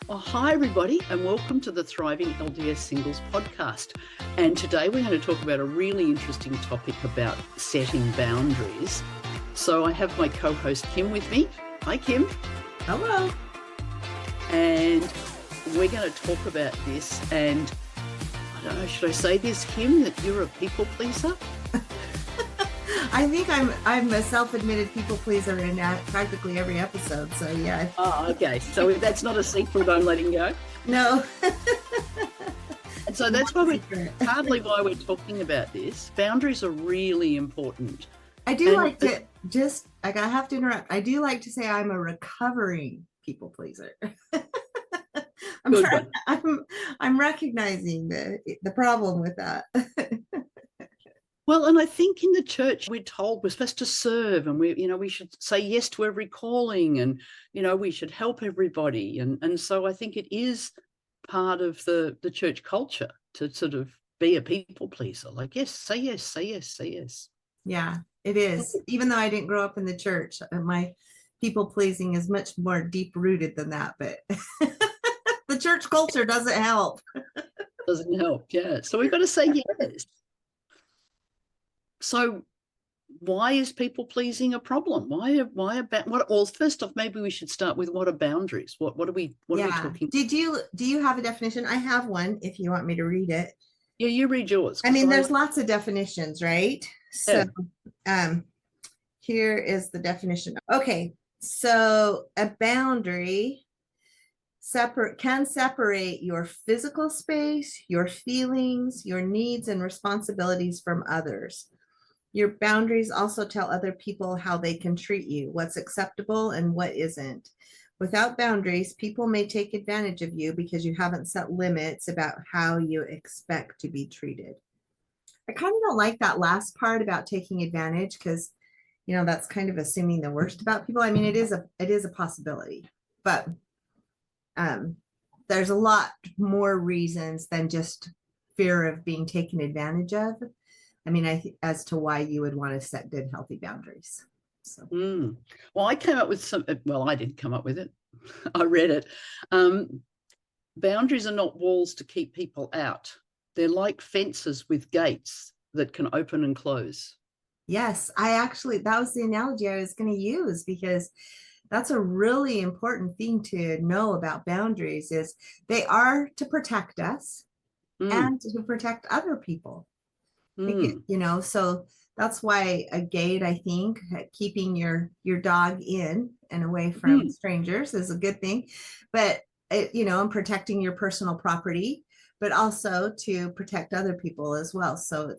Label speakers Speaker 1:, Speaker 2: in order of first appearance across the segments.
Speaker 1: Oh, hi, everybody, and welcome to the Thriving LDS Singles podcast. And today we're going to talk about a really interesting topic about setting boundaries. So I have my co-host Kim with me. Hi, Kim.
Speaker 2: Hello.
Speaker 1: And we're going to talk about this. And I don't know, should I say this, Kim, that you're a people pleaser?
Speaker 2: I think I'm a self-admitted people pleaser in practically every episode. So yeah.
Speaker 1: Oh, okay. So if that's not a secret, I'm letting go.
Speaker 2: No.
Speaker 1: And so that's partly why we're talking about this. Boundaries are really important.
Speaker 2: I do I have to interrupt. I do like to say I'm a recovering people pleaser. I'm recognizing the problem with that.
Speaker 1: Well, and I think in the church, we're told we're supposed to serve, and we should say yes to every calling, and, we should help everybody. And so I think it is part of the church culture to sort of be a people pleaser. Like, yes, say yes, say yes, say yes.
Speaker 2: Yeah, it is. Even though I didn't grow up in the church, my people pleasing is much more deep rooted than that, but the church culture doesn't help.
Speaker 1: Doesn't help, yeah. So we've got to say yes. So why is people pleasing a problem? Well, first off, maybe we should start with what are boundaries? What are we talking?
Speaker 2: Do you have a definition? I have one if you want me to read it.
Speaker 1: Yeah, you read yours.
Speaker 2: I mean, there's lots of definitions, right? So here is the definition. Okay, so a boundary can separate your physical space, your feelings, your needs and responsibilities from others. Your boundaries also tell other people how they can treat you, what's acceptable and what isn't. Without boundaries, people may take advantage of you because you haven't set limits about how you expect to be treated. I kind of don't like that last part about taking advantage because, that's kind of assuming the worst about people. I mean, it is a possibility, but there's a lot more reasons than just fear of being taken advantage of. I mean, as to why you would want to set good, healthy boundaries. So.
Speaker 1: Well, I came up with I didn't come up with it. I read it. Boundaries are not walls to keep people out. They're like fences with gates that can open and close.
Speaker 2: Yes, that was the analogy I was going to use, because that's a really important thing to know about boundaries is they are to protect us and to protect other people. So that's why a gate, I think, keeping your dog in and away from strangers is a good thing, but and protecting your personal property, but also to protect other people as well. So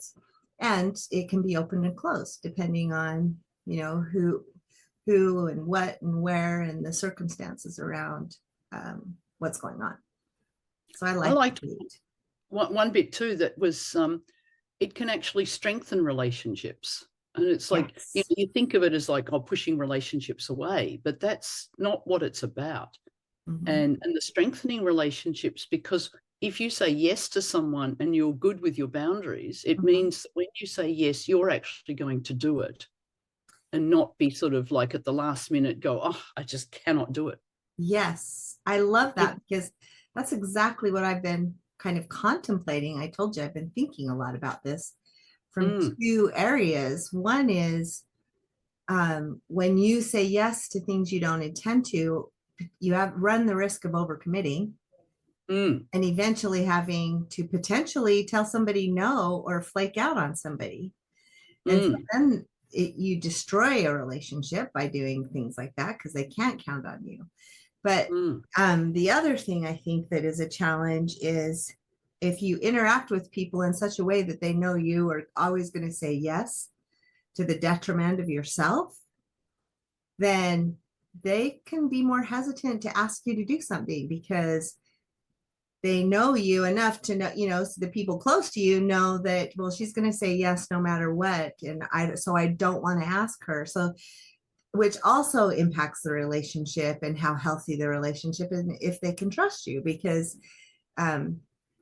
Speaker 2: it can be open and closed depending on, who and what and where and the circumstances around what's going on. So I liked
Speaker 1: one bit too that was it can actually strengthen relationships. And it's like, you think of it as like, pushing relationships away, but that's not what it's about. And the strengthening relationships, because if you say yes to someone and you're good with your boundaries, it means that when you say yes, you're actually going to do it and not be sort of like at the last minute go, I just cannot do it.
Speaker 2: Yes, I love that because that's exactly what I've been kind of contemplating. I told you I've been thinking a lot about this from two areas. One is when you say yes to things you don't intend to, you run the risk of overcommitting and eventually having to potentially tell somebody no or flake out on somebody. And so then you destroy a relationship by doing things like that because they can't count on you. But the other thing I think that is a challenge is if you interact with people in such a way that they know you are always going to say yes to the detriment of yourself, then they can be more hesitant to ask you to do something because they know you enough to know, so the people close to you know that, well, she's going to say yes no matter what. And I don't want to ask her. So which also impacts the relationship and how healthy the relationship is, and if they can trust you, because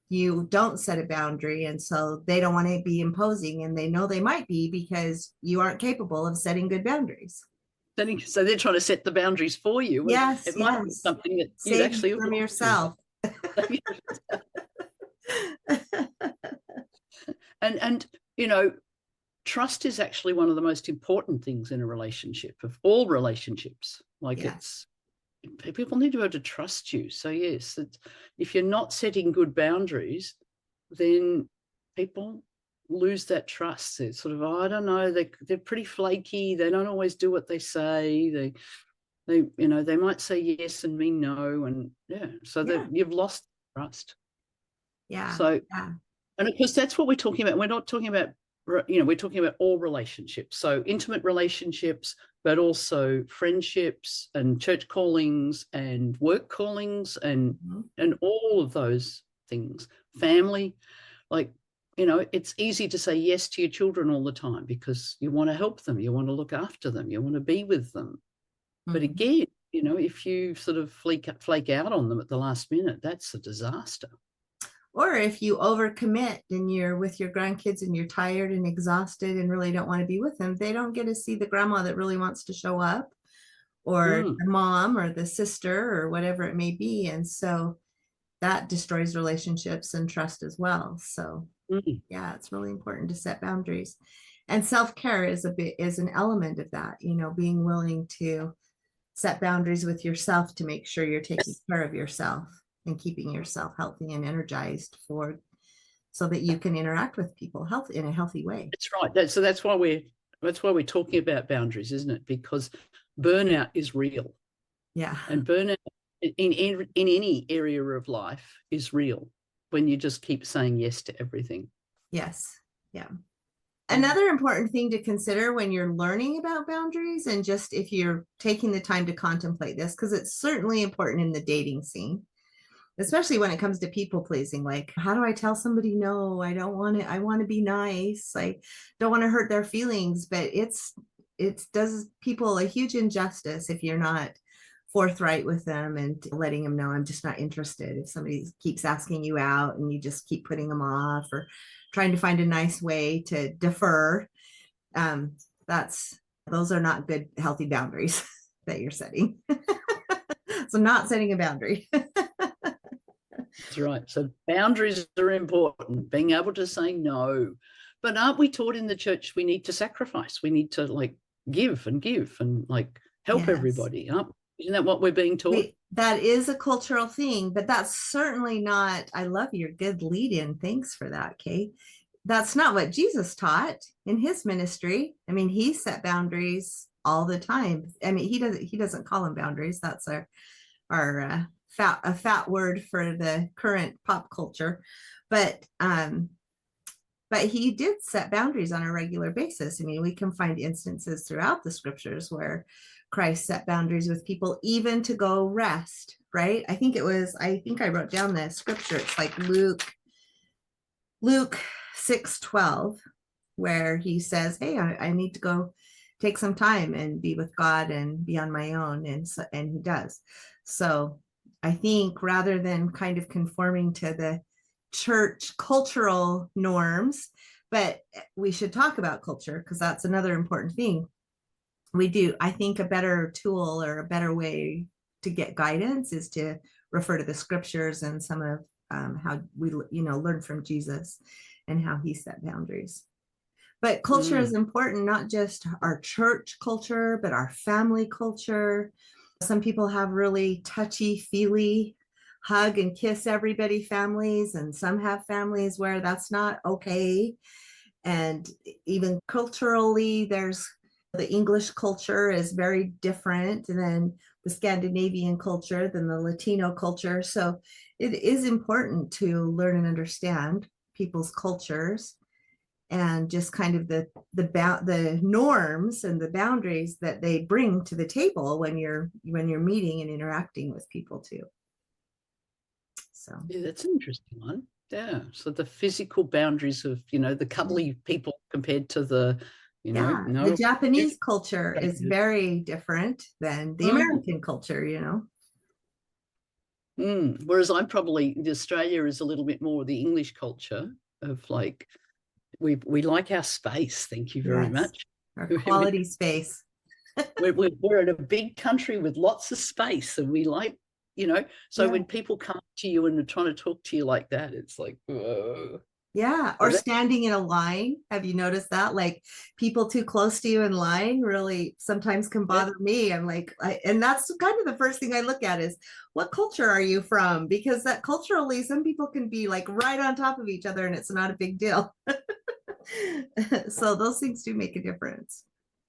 Speaker 2: you don't set a boundary, and so they don't want to be imposing, and they know they might be because you aren't capable of setting good boundaries.
Speaker 1: So they're trying to set the boundaries for you.
Speaker 2: Yes,
Speaker 1: It might be
Speaker 2: yes.
Speaker 1: something that you'd
Speaker 2: Save
Speaker 1: actually
Speaker 2: you from
Speaker 1: want
Speaker 2: yourself.
Speaker 1: And you know, trust is actually one of the most important things in a relationship, of all relationships. Like
Speaker 2: Yes.
Speaker 1: people need to be able to trust you. So yes, if you're not setting good boundaries, then people lose that trust. It's sort of, oh, I don't know, they're pretty flaky. They don't always do what they say. They might say yes and mean no, and you've lost trust.
Speaker 2: Yeah.
Speaker 1: So,
Speaker 2: Yeah.
Speaker 1: and of course, that's what we're talking about. We're not talking about, we're talking about all relationships. So intimate relationships, but also friendships and church callings and work callings and all of those things. Family, like, it's easy to say yes to your children all the time because you want to help them, you want to look after them, you want to be with them. But again, if you sort of flake out on them at the last minute, that's a disaster.
Speaker 2: Or if you overcommit and you're with your grandkids and you're tired and exhausted and really don't want to be with them, they don't get to see the grandma that really wants to show up, or the mom or the sister or whatever it may be. And so that destroys relationships and trust as well. So yeah, it's really important to set boundaries. And self-care is an element of that, being willing to set boundaries with yourself to make sure you're taking care of yourself and keeping yourself healthy and energized so that you can interact with people in a healthy way.
Speaker 1: That's right. So that's why we're talking about boundaries, isn't it? Because burnout is real.
Speaker 2: Yeah.
Speaker 1: And burnout in any area of life is real when you just keep saying yes to everything.
Speaker 2: Yes. Yeah. Another important thing to consider when you're learning about boundaries, and just if you're taking the time to contemplate this, because it's certainly important in the dating scene, especially when it comes to people pleasing. Like, how do I tell somebody no? I don't want it. I want to be nice. I don't want to hurt their feelings. But it does people a huge injustice if you're not forthright with them and letting them know, I'm just not interested. If somebody keeps asking you out and you just keep putting them off or trying to find a nice way to defer, those are not good, healthy boundaries that you're setting. So not setting a boundary.
Speaker 1: That's right. So boundaries are important, being able to say no. But aren't we taught in the church we need to sacrifice? We need to give and help everybody. Isn't that what we're being taught?
Speaker 2: That is a cultural thing, but that's certainly not, I love your good lead in. Thanks for that, Kate. That's not what Jesus taught in his ministry. I mean, he set boundaries all the time. I mean, he doesn't call them boundaries. That's a fat word for the current pop culture. But he did set boundaries on a regular basis. I mean, we can find instances throughout the scriptures where Christ set boundaries with people, even to go rest, right? I think I wrote down the scripture. It's like Luke 6:12, where he says, hey, I need to go take some time and be with God and be on my own. And he does. So I think rather than kind of conforming to the church cultural norms, but we should talk about culture because that's another important thing. I think a better tool or a better way to get guidance is to refer to the scriptures and some of how we learn from Jesus and how he set boundaries. But culture is important, not just our church culture, but our family culture. Some people have really touchy-feely hug and kiss everybody families, and some have families where that's not okay. And even culturally, the English culture is very different than the Scandinavian culture, than the Latino culture. So it is important to learn and understand people's cultures and just kind of the norms and the boundaries that they bring to the table when you're meeting and interacting with people too. So
Speaker 1: yeah, that's an interesting one. Yeah. So the physical boundaries of the cuddly people compared to the
Speaker 2: the Japanese culture is very different than the American culture,
Speaker 1: Whereas Australia is a little bit more the English culture of we like our space. Thank you very much.
Speaker 2: Our quality space.
Speaker 1: we're in a big country with lots of space, and we like, so when people come to you and are trying to talk to you like that, it's like, whoa.
Speaker 2: Yeah. Or standing in a line. Have you noticed that? Like people too close to you in line really sometimes can bother me. I'm like, and that's kind of the first thing I look at is what culture are you from? Because that culturally, some people can be like right on top of each other and it's not a big deal. So those things do make a difference.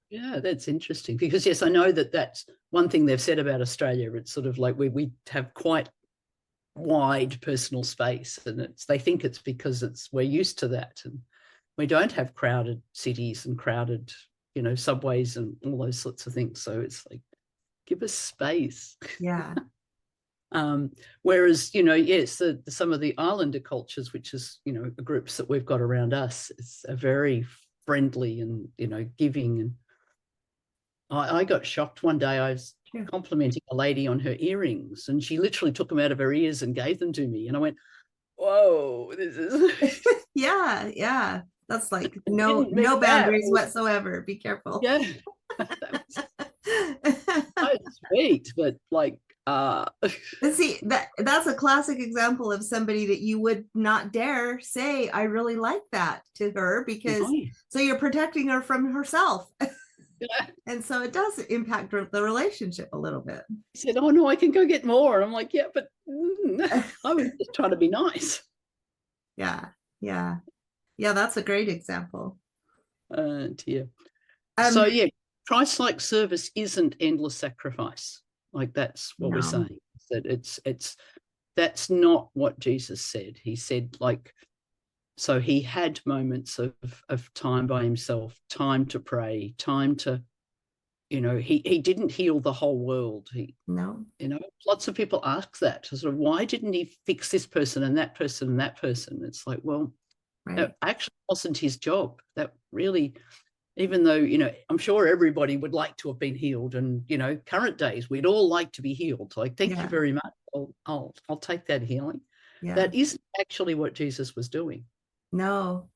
Speaker 1: Yeah, that's interesting because, yes, I know that that's one thing they've said about Australia. It's sort of like we have quite wide personal space, and they think it's because we're used to that, and we don't have crowded cities and crowded subways and all those sorts of things. So it's like, give us space.
Speaker 2: Yeah.
Speaker 1: Whereas yes, some of the islander cultures, which is groups that we've got around us, are very friendly and giving. And I got shocked one day. I was complimenting a lady on her earrings, and she literally took them out of her ears and gave them to me. And I went, "Whoa, this is..."
Speaker 2: Yeah. That's like no boundaries whatsoever. Be careful.
Speaker 1: Yeah, that's sweet, but like,
Speaker 2: see, that's a classic example of somebody that you would not dare say, "I really like that" to her, because so you're protecting her from herself. Yeah. And so it does impact the relationship a little bit.
Speaker 1: He said, "Oh no, I can go get more." And I'm like, "Yeah, but I was just trying to be nice."
Speaker 2: Yeah. That's a great example.
Speaker 1: Dear. So yeah, Christ-like service isn't endless sacrifice. Like that's what we're saying. That that's not what Jesus said. He said, like, so he had moments of time by himself, time to pray, time to, he didn't heal the whole world. Lots of people ask that, sort of, why didn't he fix this person and that person and that person? It's like, well, that actually wasn't his job. That really, even though, I'm sure everybody would like to have been healed, and, current days, we'd all like to be healed. Like, thank you very much. I'll take that healing. Yeah. That isn't actually what Jesus was doing.
Speaker 2: No.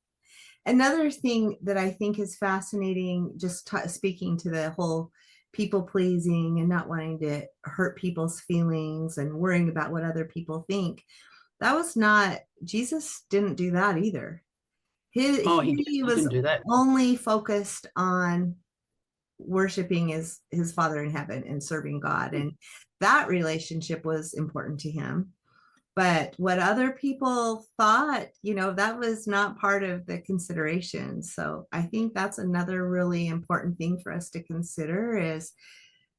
Speaker 2: Another thing that I think is fascinating, just speaking to the whole people pleasing and not wanting to hurt people's feelings and worrying about what other people think. That was not, Jesus didn't do that either. He was only focused on worshiping his Father in heaven and serving God. And that relationship was important to him. But what other people thought, that was not part of the consideration. So I think that's another really important thing for us to consider, is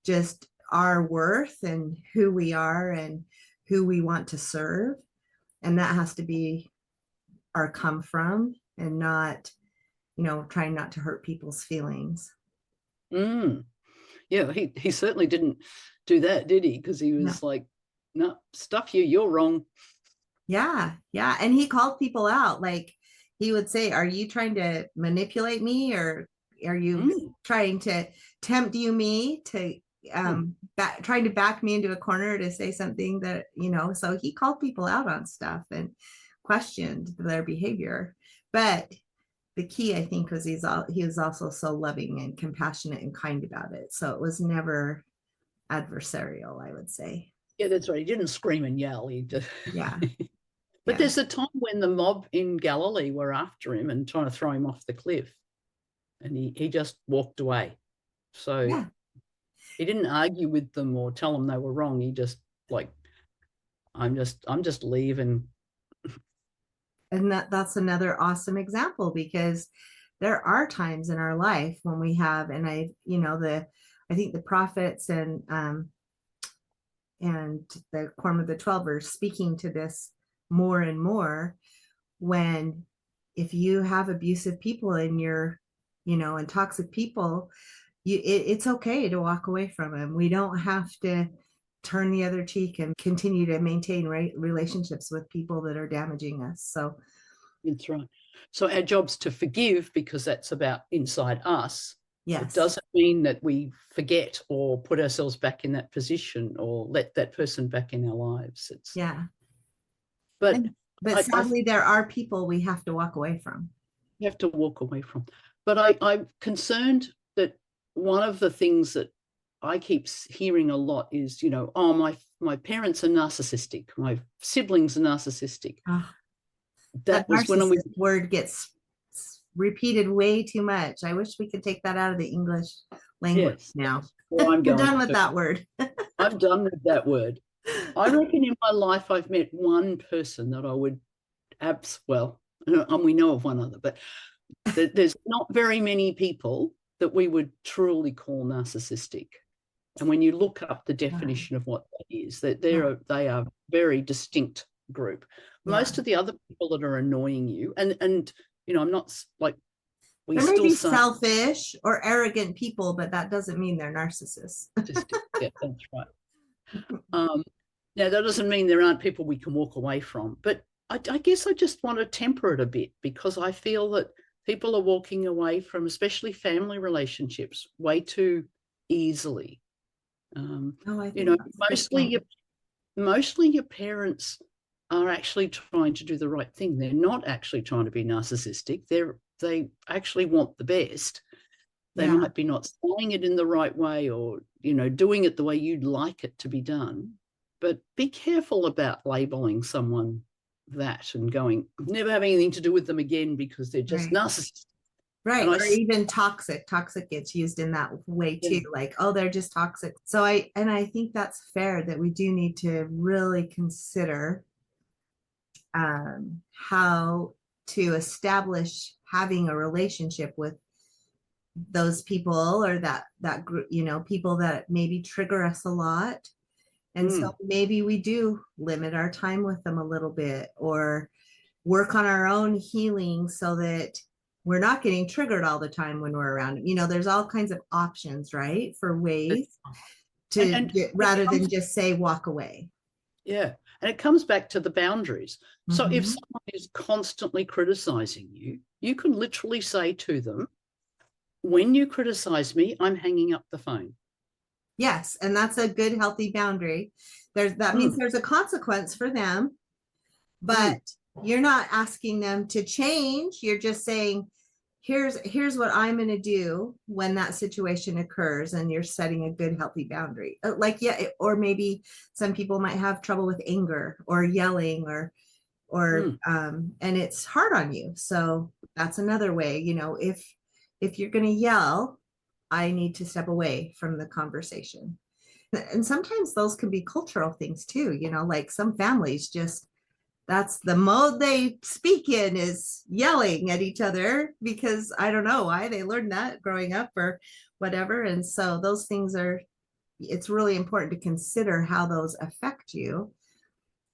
Speaker 2: just our worth and who we are and who we want to serve. And that has to be our come from, and not, trying not to hurt people's feelings.
Speaker 1: Yeah, he certainly didn't do that, did he? Because he was like, "No, stuff you, you're wrong."
Speaker 2: Yeah. And he called people out. Like, he would say, "Are you trying to manipulate me, or are you trying to tempt me to trying to back me into a corner to say something that," so he called people out on stuff and questioned their behavior. But the key, I think, was he was also so loving and compassionate and kind about it. So it was never adversarial, I would say.
Speaker 1: Yeah, that's right. He didn't scream and yell. He just But
Speaker 2: yeah.
Speaker 1: There's a time when the mob in Galilee were after him and trying to throw him off the cliff, and he just walked away. So he didn't argue with them or tell them they were wrong. He just like, I'm just leaving.
Speaker 2: And that's another awesome example, because there are times in our life when we have, and I think the prophets and the Quorum of the 12 are speaking to this more and more, when if you have abusive people in your, and toxic people, it's okay to walk away from them. We don't have to turn the other cheek and continue to maintain relationships with people that are damaging us. So
Speaker 1: that's right. So our job's to forgive, because that's about inside us.
Speaker 2: Yes.
Speaker 1: It doesn't mean that we forget or put ourselves back in that position or let that person back in our lives. But
Speaker 2: sadly, there are people we have to walk away from.
Speaker 1: You have to walk away from. But I'm concerned that one of the things that I keep hearing a lot is, oh, my parents are narcissistic. My siblings are narcissistic.
Speaker 2: Oh,
Speaker 1: That was when we
Speaker 2: word gets repeated way too much. I wish we could take that out of the English language now. I'm done with that word.
Speaker 1: I'm done with that word. I reckon in my life I've met one person that I would well, and we know of one other, but there's not very many people that we would truly call narcissistic. And when you look up the definition of what that is, that they are a very distinct group. Most of the other people that are annoying you, and I'm not like
Speaker 2: we there may be selfish or arrogant people, but that doesn't mean they're narcissists.
Speaker 1: Yeah, that's right. Now that doesn't mean there aren't people we can walk away from, but I guess I just want to temper it a bit, because I feel that people are walking away from, especially family relationships, way too easily. Mostly your parents are actually trying to do the right thing. They're not actually trying to be narcissistic. They actually want the best. They might be not saying it in the right way, or doing it the way you'd like it to be done. But be careful about labeling someone that and never having anything to do with them again because they're just narcissists.
Speaker 2: Right. Or even toxic. Toxic gets used in that way too. Like, oh, they're just toxic. So I think that's fair, that we do need to really consider how to establish having a relationship with those people, or that group, people that maybe trigger us a lot. And so maybe we do limit our time with them a little bit, or work on our own healing so that we're not getting triggered all the time when we're around them. There's all kinds of options, right, for ways to rather than just say walk away.
Speaker 1: Yeah. And it comes back to the boundaries. So if someone is constantly criticizing you, you can literally say to them, when you criticize me, I'm hanging up the phone.
Speaker 2: Yes. And that's a good, healthy boundary. That means there's a consequence for them, but you're not asking them to change. You're just saying, here's what I'm going to do when that situation occurs. And you're setting a good, healthy boundary. Or maybe some people might have trouble with anger or yelling and it's hard on you. So that's another way, if you're going to yell, I need to step away from the conversation. And sometimes those can be cultural things too, like some families that's the mode they speak in, is yelling at each other, because I don't know why they learned that growing up or whatever. And so those things it's really important to consider how those affect you.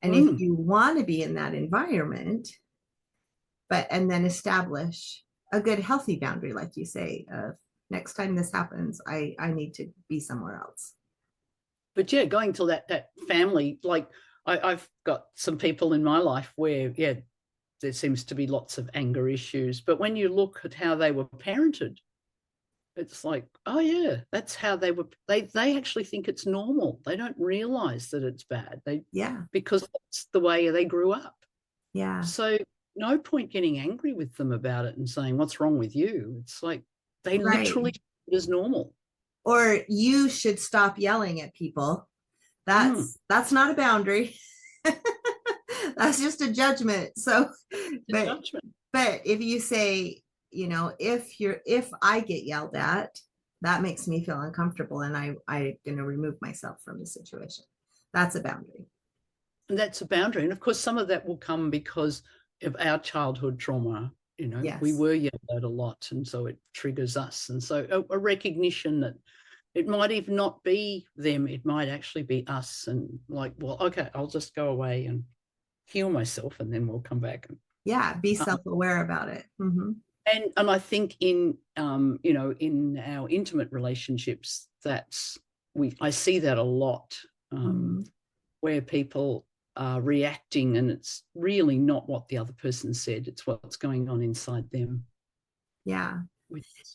Speaker 2: And if you want to be in that environment, and then establish a good, healthy boundary, like you say, of next time this happens, I need to be somewhere else.
Speaker 1: But yeah, going to that family, like I've got some people in my life where, there seems to be lots of anger issues. But when you look at how they were parented, it's like, oh yeah, that's how they were. They actually think it's normal. They don't realize that it's bad. Because that's the way they grew up.
Speaker 2: Yeah.
Speaker 1: So no point getting angry with them about it and saying, what's wrong with you? It's like they literally think it is normal.
Speaker 2: Or you should stop yelling at people. That's not a boundary. That's just a judgment. So, but if you say, if I get yelled at, that makes me feel uncomfortable, and I'm going to remove myself from the situation. That's a boundary.
Speaker 1: And that's a boundary. And of course, some of that will come because of our childhood trauma. We were yelled at a lot, and so it triggers us. And so a recognition that it might even not be them, it might actually be us, and like, well, okay, I'll just go away and heal myself, and then we'll come back.
Speaker 2: Be self-aware about it.
Speaker 1: And I think in in our intimate relationships, I see that a lot, where people are reacting, and it's really not what the other person said, it's what's going on inside them.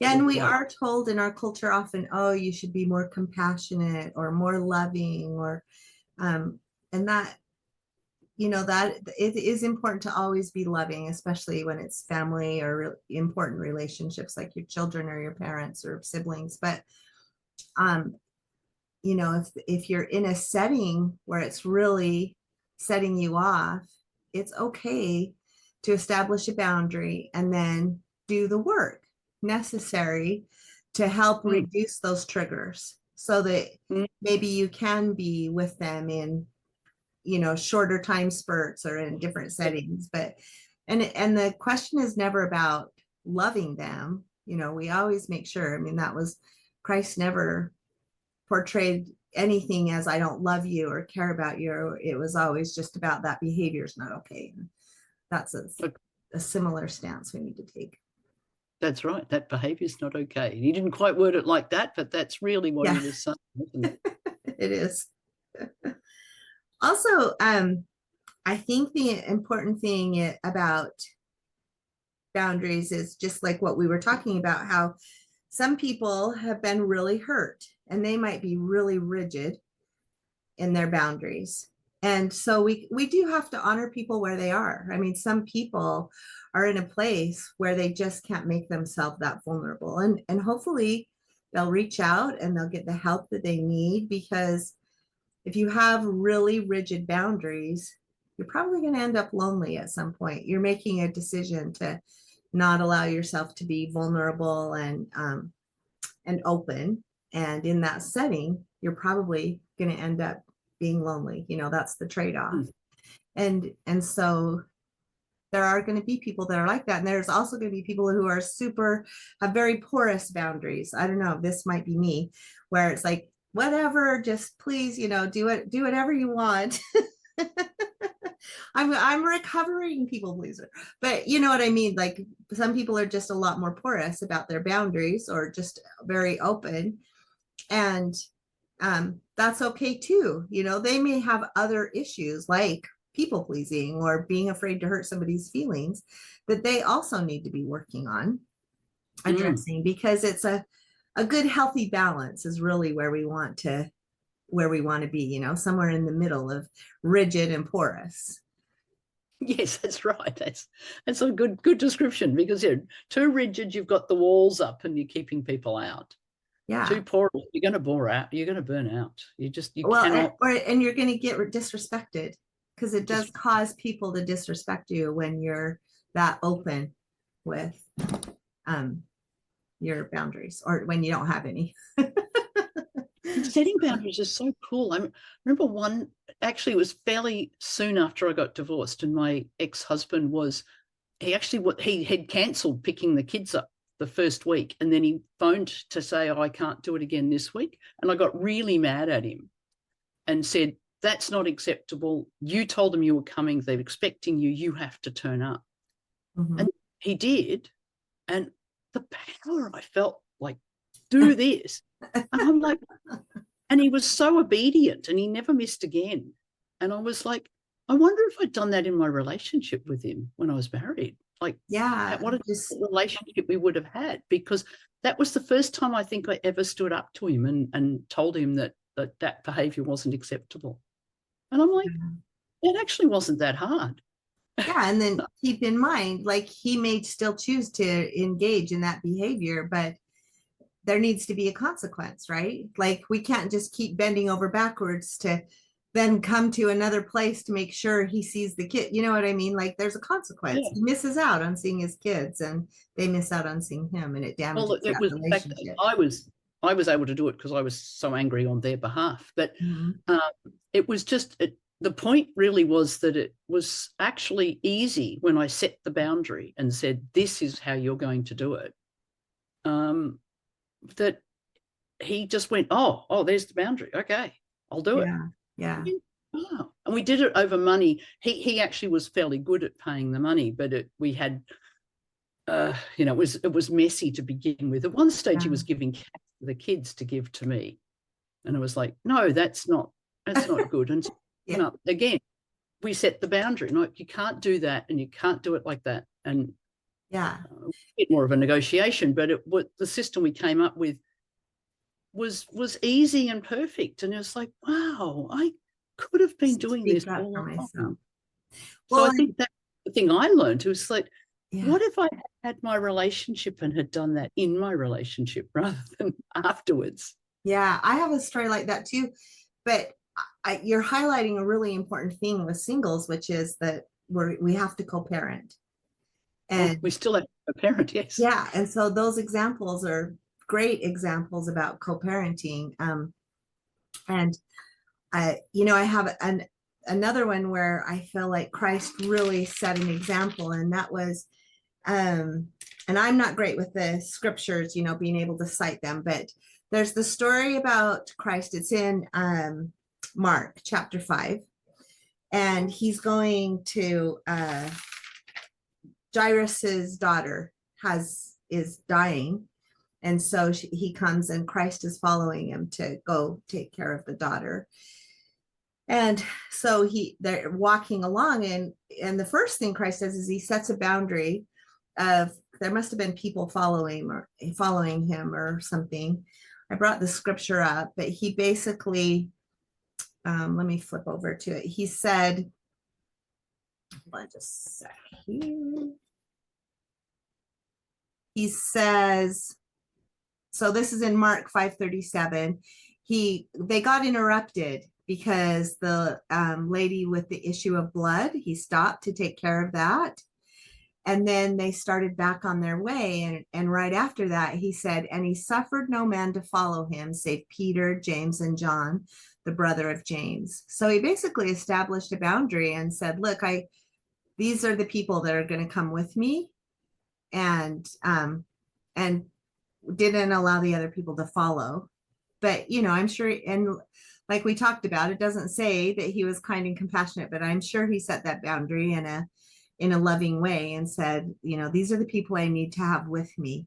Speaker 2: And we are told in our culture often, oh, you should be more compassionate or more loving, or and that that it is important to always be loving, especially when it's family or important relationships like your children or your parents or siblings. But if you're in a setting where it's really setting you off, it's okay to establish a boundary and then do the work necessary to help reduce those triggers so that maybe you can be with them in shorter time spurts or in different settings. But and the question is never about loving them. We always make sure, that was Christ never portrayed anything as I don't love you or care about you. It was always just about that behavior is not okay. And that's a similar stance we need to take.
Speaker 1: That's right. That behavior is not okay. He didn't quite word it like that, but that's really what he was saying, isn't it?
Speaker 2: It is. Also, I think the important thing about boundaries is just like what we were talking about, how some people have been really hurt and they might be really rigid in their boundaries. And so we do have to honor people where they are. Some people are in a place where they just can't make themselves that vulnerable. And hopefully they'll reach out and they'll get the help that they need, because if you have really rigid boundaries, you're probably going to end up lonely at some point. You're making a decision to not allow yourself to be vulnerable and open. And in that setting, you're probably going to end up being lonely. That's the trade-off. And so there are going to be people that are like that. And there's also going to be people who are have very porous boundaries. I don't know, this might be me, where it's like, whatever, just please, do whatever you want. I'm a recovering people pleaser, but you know what I mean? Like, some people are just a lot more porous about their boundaries or just very open. And that's okay too. They may have other issues like people pleasing or being afraid to hurt somebody's feelings that they also need to be working on addressing, because it's a good healthy balance is really where we want to be, somewhere in the middle of rigid and porous.
Speaker 1: Yes, that's right. That's a good description, because too rigid, you've got the walls up and you're keeping people out.
Speaker 2: Yeah.
Speaker 1: Too porous, you're going to bore out. You're going to burn out. You
Speaker 2: cannot. And you're going to get disrespected, because it does cause people to disrespect you when you're that open with your boundaries, or when you don't have any.
Speaker 1: Setting boundaries is so cool. I remember actually it was fairly soon after I got divorced, and my ex-husband he had cancelled picking the kids up the first week, and then he phoned to say, I can't do it again this week. And I got really mad at him and said, that's not acceptable. You told them you were coming. They're expecting you. You have to turn up. And he did. And the power I felt, like, do this. And I'm like, and he was so obedient and he never missed again. And I was like, I wonder if I'd done that in my relationship with him when I was married. Like, what a relationship we would have had, because that was the first time I think I ever stood up to him and told him that behavior wasn't acceptable. And I'm like, it actually wasn't that hard.
Speaker 2: Yeah. And then keep in mind, like, he may still choose to engage in that behavior, but there needs to be a consequence, right? Like, we can't just keep bending over backwards to then come to another place to make sure he sees the kid. You know what I mean? Like, there's a consequence. Yeah. He misses out on seeing his kids, and they miss out on seeing him, and it damages that relationship.
Speaker 1: I was able to do it because I was so angry on their behalf. But it was just the point really was that it was actually easy when I set the boundary and said, this is how you're going to do it. That he just went, oh, there's the boundary. Okay, I'll do it.
Speaker 2: Yeah.
Speaker 1: Oh. And we did it over money. He actually was fairly good at paying the money, but we had, it was messy to begin with. At one stage, he was giving cash to the kids to give to me, and I was like, no, that's not good. And again, we set the boundary. Like, you can't do that, and you can't do it like that. And a bit more of a negotiation, but the system we came up with was easy and perfect. And it was like, wow, I could have been doing this all along. So
Speaker 2: Well,
Speaker 1: I think that's the thing I learned was like,
Speaker 2: yeah.
Speaker 1: what if I had my relationship and had done that in my relationship rather than afterwards?
Speaker 2: Yeah, I have a story like that too. But you're highlighting a really important thing with singles, which is that we have to co-parent.
Speaker 1: Oh,
Speaker 2: And
Speaker 1: we still have a parent, yes.
Speaker 2: yeah, and so those examples are great examples about co-parenting. And I have another one where I feel like Christ really set an example, and that was, and I'm not great with the scriptures, being able to cite them, but there's the story about Christ. It's in Mark chapter 5, and he's going to Jairus's daughter is dying, and so he comes, and Christ is following him to go take care of the daughter. And so they're walking along, and the first thing Christ does is he sets a boundary of, there must have been people following him or something. I brought the scripture up, but he basically, let me flip over to it. He said, hold on just a sec here. He says, so this is in Mark 5:37. They got interrupted because the lady with the issue of blood, he stopped to take care of that. And then they started back on their way. And right after that, he said, and he suffered no man to follow him, save Peter, James, and John, the brother of James. So he basically established a boundary and said, look, these are the people that are going to come with me. And didn't allow the other people to follow. But, I'm sure, and like we talked about, it doesn't say that he was kind and compassionate, but I'm sure he set that boundary in a loving way and said, these are the people I need to have with me,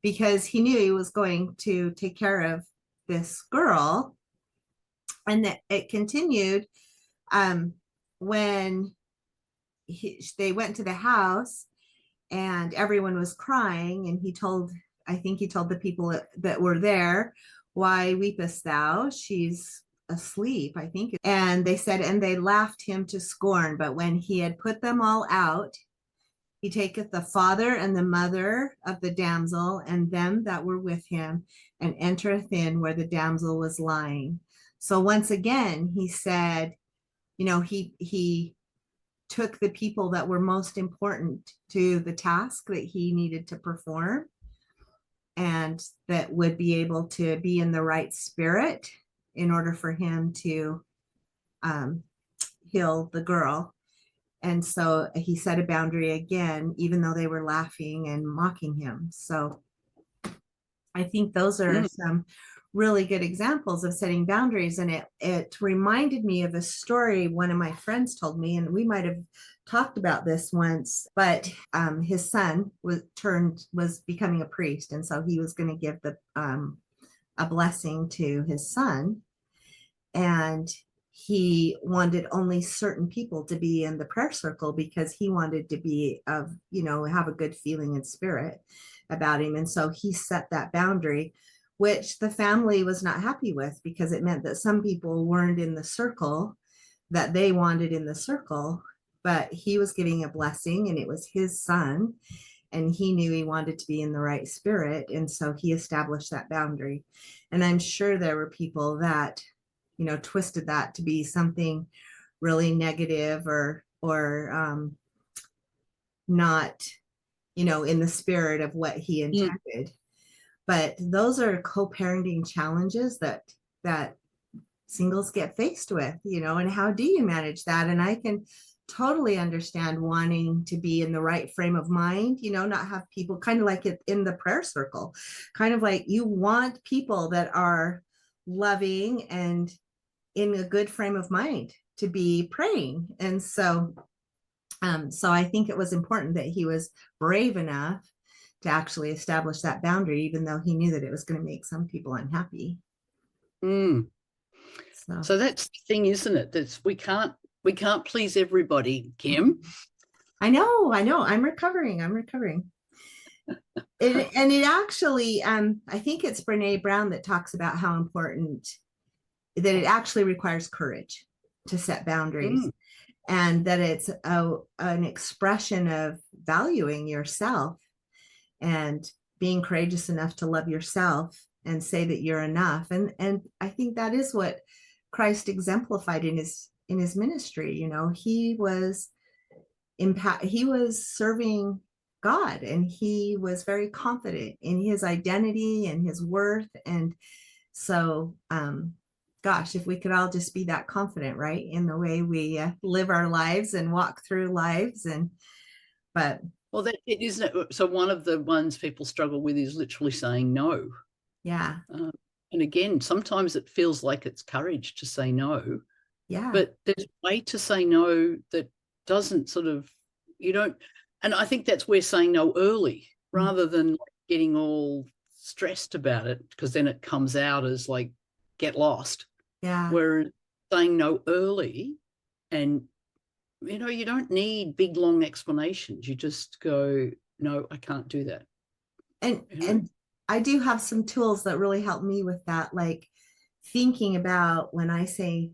Speaker 2: because he knew he was going to take care of this girl. And that it continued when they went to the house and everyone was crying, and I think he told the people that were there, why weepest thou? She's asleep, I think. And they said, and they laughed him to scorn. But when he had put them all out, he taketh the father and the mother of the damsel and them that were with him, and entereth in where the damsel was lying. So once again, he said, he took the people that were most important to the task that he needed to perform, and that would be able to be in the right spirit in order for him to heal the girl. And so he set a boundary again, even though they were laughing and mocking him. So I think those are some really good examples of setting boundaries. And it reminded me of a story one of my friends told me, and we might have talked about this once, but his son was becoming a priest. And so he was going to give a blessing to his son. And he wanted only certain people to be in the prayer circle because he wanted to be have a good feeling and spirit about him. And so he set that boundary, which the family was not happy with, because it meant that some people weren't in the circle that they wanted in the circle. But he was giving a blessing, and it was his son, and he knew he wanted to be in the right spirit. And so he established that boundary. And I'm sure there were people that twisted that to be something really negative or not, in the spirit of what he intended. But those are co-parenting challenges that singles get faced with, and how do you manage that? And I can totally understand wanting to be in the right frame of mind, not have people kind of like it in the prayer circle, kind of like you want people that are loving and in a good frame of mind to be praying. And so I think it was important that he was brave enough to actually establish that boundary, even though he knew that it was going to make some people unhappy.
Speaker 1: So that's the thing, isn't it? That's we can't please everybody, Kim.
Speaker 2: I know. I'm recovering. It actually, I think it's Brene Brown that talks about how important that it actually requires courage to set boundaries. and that it's an expression of valuing yourself and being courageous enough to love yourself and say that you're enough. And I think that is what Christ exemplified in his ministry. You know, he was serving God, and he was very confident in his identity and his worth. And so gosh, if we could all just be that confident, right, in the way we live our lives and walk through lives.
Speaker 1: Well, that it isn't it. So one of the ones people struggle with is literally saying no.
Speaker 2: Yeah.
Speaker 1: And again, sometimes it feels like it's courage to say no.
Speaker 2: Yeah.
Speaker 1: But there's a way to say no that doesn't sort of, you don't, and I think that's where saying no early, rather than getting all stressed about it, because then it comes out as like, get lost.
Speaker 2: Yeah.
Speaker 1: Whereas saying no early, and you know, you don't need big long explanations. You just go, no, I can't do that.
Speaker 2: And I do have some tools that really help me with that, like thinking about when I say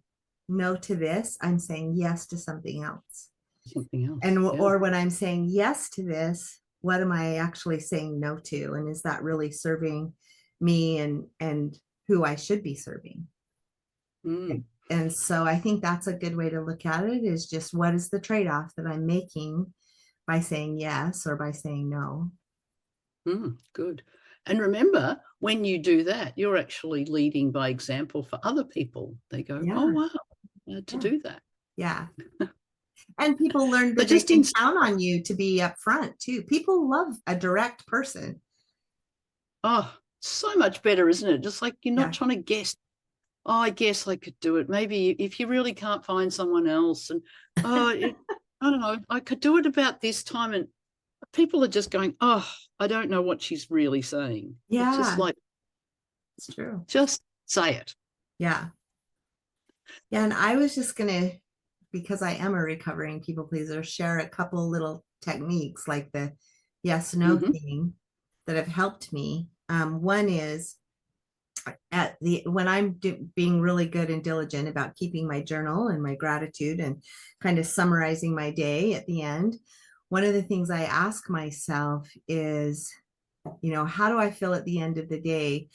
Speaker 2: no to this, I'm saying yes to something else. And or when I'm saying yes to this, what am I actually saying no to? And is that really serving me and who I should be serving? And so I think that's a good way to look at it, is just what is the trade-off that I'm making by saying yes or by saying no.
Speaker 1: Good. And remember, when you do that, you're actually leading by example for other people. They go, oh, wow, to do that.
Speaker 2: Yeah. And people learn that they can count on you to be upfront too. People love a direct person.
Speaker 1: Oh, so much better, isn't it? Just like you're not trying to guess. Oh, I guess I could do it. Maybe if you really can't find someone else, and I don't know, I could do it about this time. And people are just going, oh, I don't know what she's really saying.
Speaker 2: Yeah.
Speaker 1: It's just like,
Speaker 2: it's true.
Speaker 1: Just say it.
Speaker 2: Yeah. Yeah. And I was just going to, because I am a recovering people pleaser, share a couple little techniques like the yes, no thing that have helped me. One is when I'm being really good and diligent about keeping my journal and my gratitude and kind of summarizing my day at the end. One of the things I ask myself is, you know, how do I feel at the end of the day?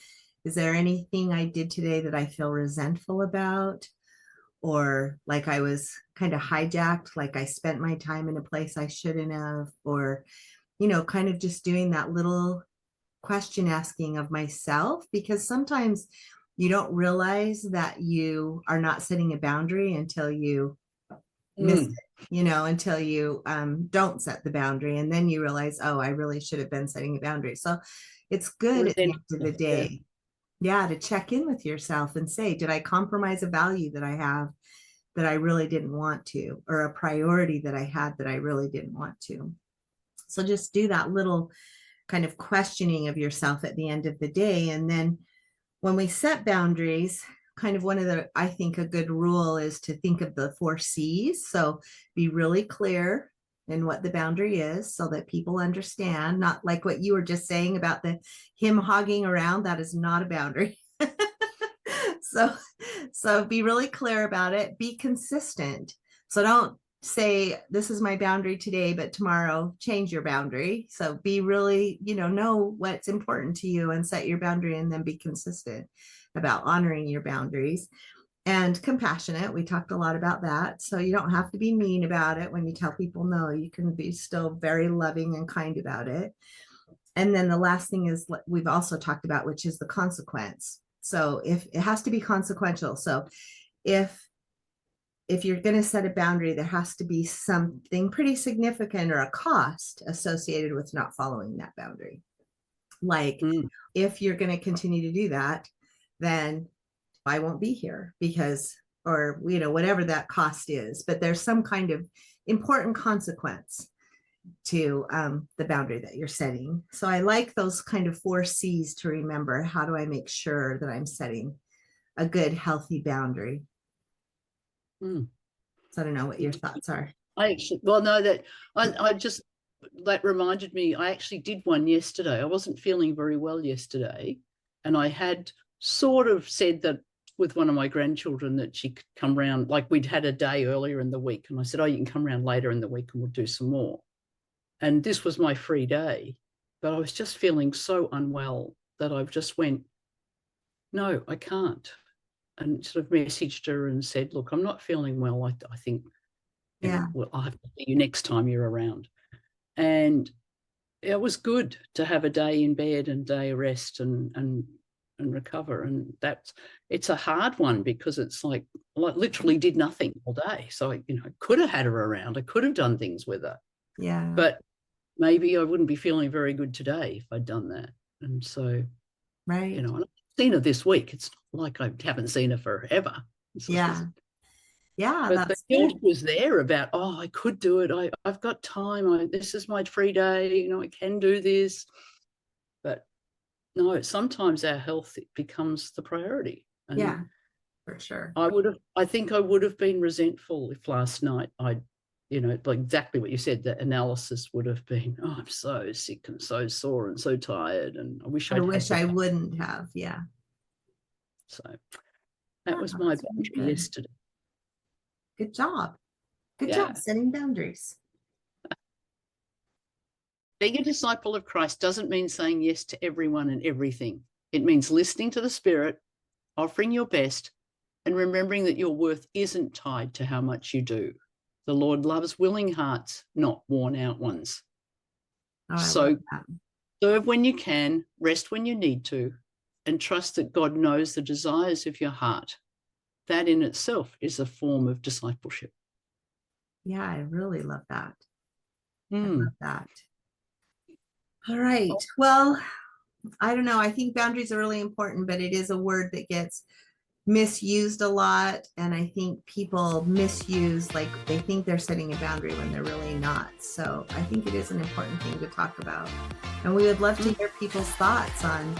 Speaker 2: Is there anything I did today that I feel resentful about? Or like I was kind of hijacked, like I spent my time in a place I shouldn't have, or, you know, kind of just doing that little question asking of myself, because sometimes you don't realize that you are not setting a boundary until you miss it, you know, until you don't set the boundary. And then you realize, oh, I really should have been setting a boundary. So it's good at the end of the day. Yeah, to check in with yourself and say, did I compromise a value that I have that I really didn't want to, or a priority that I had that I really didn't want to? So just do that little kind of questioning of yourself at the end of the day. And then when we set boundaries, kind of one of the, I think a good rule is to think of the 4 C's. So be really clear in what the boundary is so that people understand, not like what you were just saying about him hogging around. That is not a boundary. So be really clear about it. Be consistent. So don't say, this is my boundary today, but tomorrow change your boundary. So be really, know what's important to you and set your boundary, and then be consistent about honoring your boundaries. And compassionate, we talked a lot about that. So you don't have to be mean about it when you tell people no. You can be still very loving and kind about it. And then the last thing is we've also talked about, which is the consequence. So if it has to be consequential. So if you're going to set a boundary, there has to be something pretty significant or a cost associated with not following that boundary. Like if you're going to continue to do that, then I won't be here because, or, whatever that cost is, but there's some kind of important consequence to the boundary that you're setting. So I like those kind of 4 C's to remember. How do I make sure that I'm setting a good, healthy boundary? So I don't know what your thoughts are.
Speaker 1: That reminded me, I actually did one yesterday. I wasn't feeling very well yesterday, and I had sort of said that with one of my grandchildren that she could come round, like we'd had a day earlier in the week, and I said, oh, you can come round later in the week and we'll do some more. And this was my free day, but I was just feeling so unwell that I've just went, no, I can't. And sort of messaged her and said, look, I'm not feeling well. I think, you know, well, I'll have to see you next time you're around. And it was good to have a day in bed and day of rest and recover. And it's a hard one because it's like literally did nothing all day. So I, you know, could have had her around. I could have done things with her.
Speaker 2: Yeah.
Speaker 1: But maybe I wouldn't be feeling very good today if I'd done that. And so,
Speaker 2: right.
Speaker 1: you know, I've seen her this week. It's not like I haven't seen her forever.
Speaker 2: Yeah. Yeah.
Speaker 1: But the guilt was there about, oh, I could do it. I've got time. This is my free day. You know, I can do this. But no, sometimes our health becomes the priority. And
Speaker 2: yeah, for sure.
Speaker 1: I think I would have been resentful if last night you know, like exactly what you said, the analysis would have been, oh, I'm so sick and so sore and so tired. And I wish I
Speaker 2: wouldn't have. Yeah.
Speaker 1: So that was my boundary yesterday.
Speaker 2: Good job. Good job setting boundaries.
Speaker 1: Being a disciple of Christ doesn't mean saying yes to everyone and everything. It means listening to the Spirit, offering your best, and remembering that your worth isn't tied to how much you do. The Lord loves willing hearts, not worn out ones.
Speaker 2: Oh,
Speaker 1: so serve when you can, rest when you need to, and trust that God knows the desires of your heart. That in itself is a form of discipleship.
Speaker 2: Yeah, I really love that. I love that. All right. Well, I don't know. I think boundaries are really important, but it is a word that gets misused a lot. And I think people misuse, like they think they're setting a boundary when they're really not. So I think it is an important thing to talk about. And we would love to hear people's thoughts on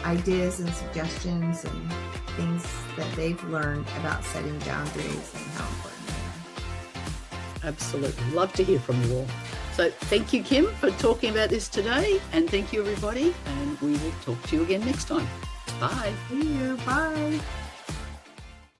Speaker 2: ideas and suggestions and things that they've learned about setting boundaries and how important they are.
Speaker 1: Absolutely. Love to hear from you all. So thank you, Kim, for talking about this today. And thank you, everybody. And we will talk to you again next time. Bye.
Speaker 2: See you. Bye.